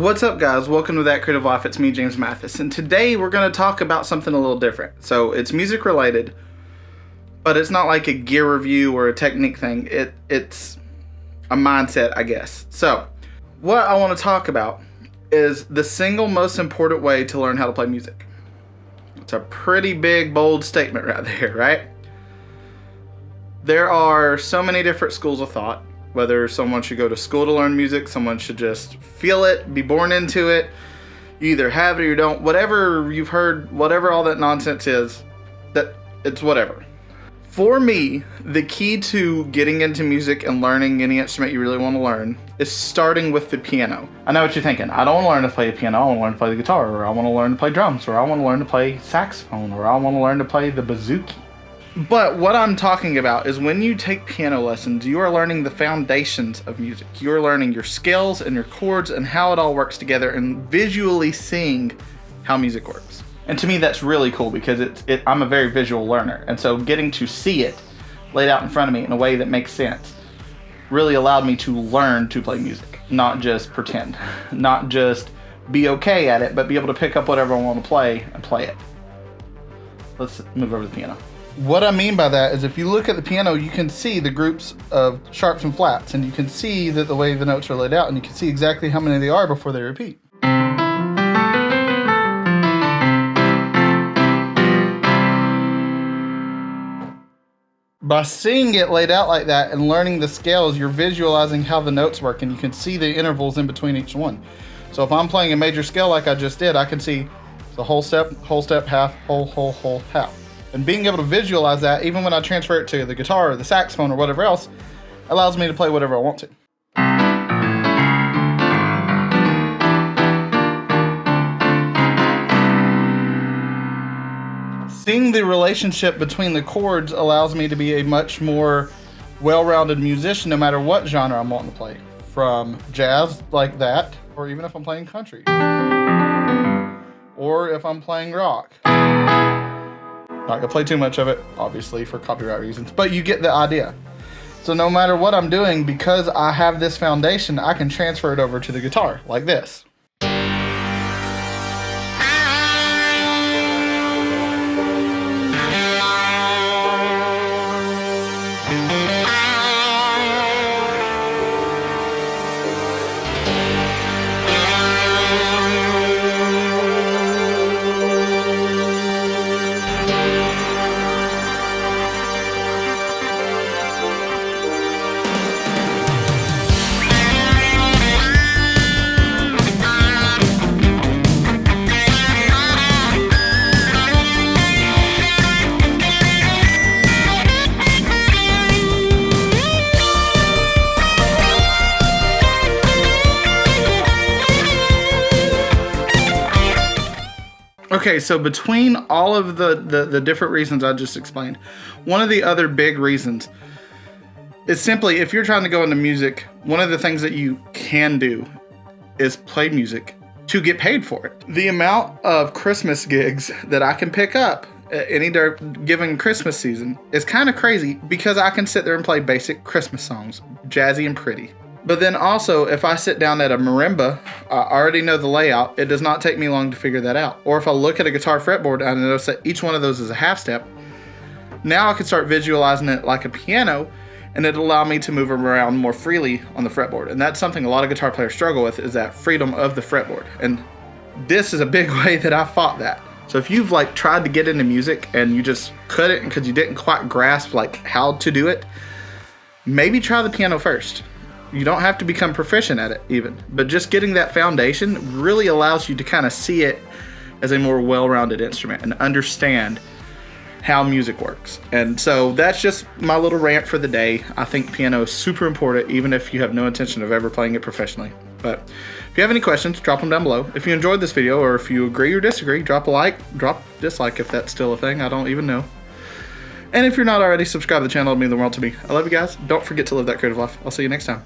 What's up, guys? Welcome to That Creative Life. It's me, James Mathis, and today we're going to talk about something a little different. So it's music related, but it's not like a gear review or a technique thing. It's a mindset, I guess. So what I want to talk about is the single most important way to learn how to play music. It's a pretty big, bold statement right there, right? There are so many different schools of thought. Whether someone should go to school to learn music, someone should just feel it, be born into it. You either have it or you don't. Whatever you've heard, whatever all that nonsense is, that it's whatever. For me, the key to getting into music and learning any instrument you really want to learn is starting with the piano. I know what you're thinking. I don't want to learn to play the piano. I want to learn to play the guitar, or I want to learn to play drums, or I want to learn to play saxophone, or I want to learn to play the bouzouki. But what I'm talking about is when you take piano lessons, you are learning the foundations of music. You are learning your scales and your chords and how it all works together and visually seeing how music works. And to me, that's really cool because I'm a very visual learner. And so getting to see it laid out in front of me in a way that makes sense really allowed me to learn to play music, not just pretend, not just be okay at it, but be able to pick up whatever I want to play and play it. Let's move over to the piano. What I mean by that is if you look at the piano, you can see the groups of sharps and flats, and you can see that the way the notes are laid out, and you can see exactly how many they are before they repeat. By seeing it laid out like that and learning the scales, you're visualizing how the notes work, and you can see the intervals in between each one. So if I'm playing a major scale like I just did, I can see the whole step, half, whole, half. And being able to visualize that, even when I transfer it to the guitar or the saxophone or whatever else, allows me to play whatever I want to. Seeing the relationship between the chords allows me to be a much more well-rounded musician no matter what genre I'm wanting to play. From jazz like that, or even if I'm playing country. Or if I'm playing rock. Not gonna play too much of it, obviously, for copyright reasons, but you get the idea. So no matter what I'm doing, because I have this foundation, I can transfer it over to the guitar, like this. Okay, so between all of the different reasons I just explained, one of the other big reasons is simply if you're trying to go into music, one of the things that you can do is play music to get paid for it. The amount of Christmas gigs that I can pick up at any given Christmas season is kind of crazy because I can sit there and play basic Christmas songs, jazzy and pretty. But then also, if I sit down at a marimba, I already know the layout. It does not take me long to figure that out. Or if I look at a guitar fretboard, I notice that each one of those is a half step. Now I can start visualizing it like a piano, and it'll allow me to move around more freely on the fretboard. And that's something a lot of guitar players struggle with, is that freedom of the fretboard. And this is a big way that I fought that. So if you've tried to get into music and you just couldn't because you didn't quite grasp how to do it, maybe try the piano first. You don't have to become proficient at it even, but just getting that foundation really allows you to kind of see it as a more well-rounded instrument and understand how music works. And so that's just my little rant for the day. I think piano is super important, even if you have no intention of ever playing it professionally. But if you have any questions, drop them down below. If you enjoyed this video, or if you agree or disagree, drop a like, drop dislike if that's still a thing. I don't even know. And if you're not already, subscribe to the channel. It'd mean the world to me. I love you guys. Don't forget to live that creative life. I'll see you next time.